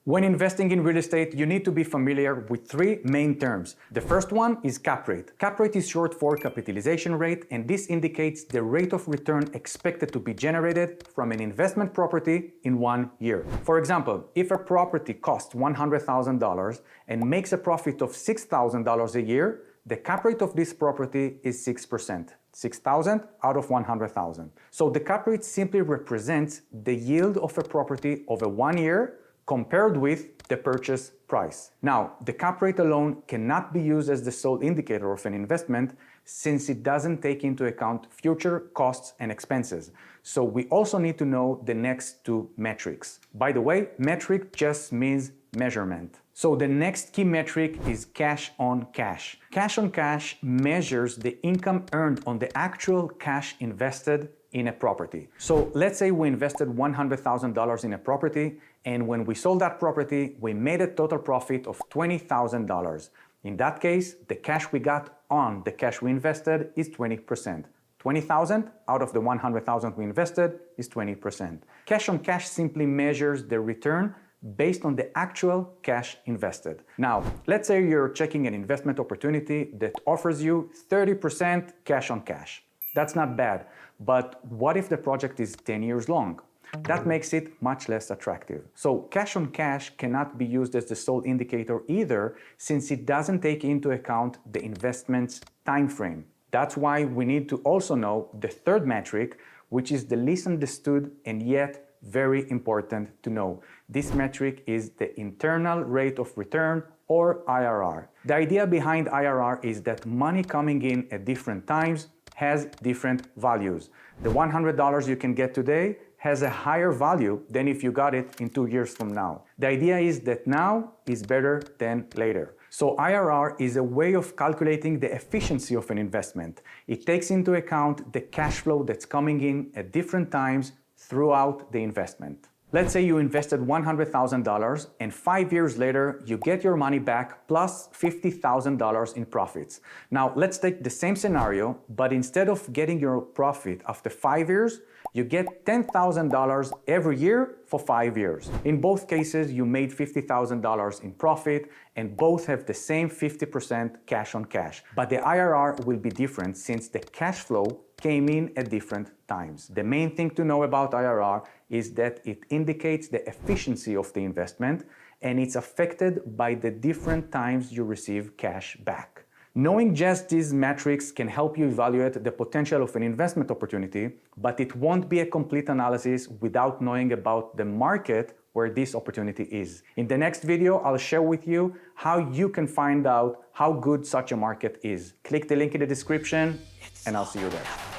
When investing in real estate, you need to be familiar with three main terms. The first one is cap rate. Cap rate is short for capitalization rate, and this indicates the rate of return expected to be generated from an investment property in 1 year. For example, if a property costs $100,000 and makes a profit of $6,000 a year, the cap rate of this property is 6%. 6,000 out of 100,000. So the cap rate simply represents the yield of a property over 1 year compared with the purchase price. Now, the cap rate alone cannot be used as the sole indicator of an investment since it doesn't take into account future costs and expenses. So we also need to know the next two metrics. By the way, metric just means measurement. So the next key metric is cash on cash. Cash on cash measures the income earned on the actual cash invested in a property. So let's say we invested $100,000 in a property, and when we sold that property, we made a total profit of $20,000. In that case, the cash we got on the cash we invested is 20%. 20,000 out of the 100,000 we invested is 20%. Cash on cash simply measures the return based on the actual cash invested. Now, let's say you're checking an investment opportunity that offers you 30% cash on cash. That's not bad, but what if the project is 10 years long? That makes it much less attractive. So cash on cash cannot be used as the sole indicator either, since it doesn't take into account the investment's time frame. That's why we need to also know the third metric, which is the least understood and yet very important to know. This metric is the internal rate of return, or IRR. The idea behind IRR is that money coming in at different times has different values. The $100 you can get today has a higher value than if you got it in 2 years from now. The idea is that now is better than later. So IRR is a way of calculating the efficiency of an investment. It takes into account the cash flow that's coming in at different times throughout the investment. Let's say you invested $100,000 and 5 years later you get your money back plus $50,000 in profits. Now let's take the same scenario, but instead of getting your profit after 5 years, you get $10,000 every year for 5 years. In both cases, you made $50,000 in profit and both have the same 50% cash on cash. But the IRR will be different since the cash flow came in at different times. The main thing to know about IRR is that it indicates the efficiency of the investment and it's affected by the different times you receive cash back. Knowing just these metrics can help you evaluate the potential of an investment opportunity, but it won't be a complete analysis without knowing about the market where this opportunity is. In the next video, I'll share with you how you can find out how good such a market is. Click the link in the description and I'll see you there.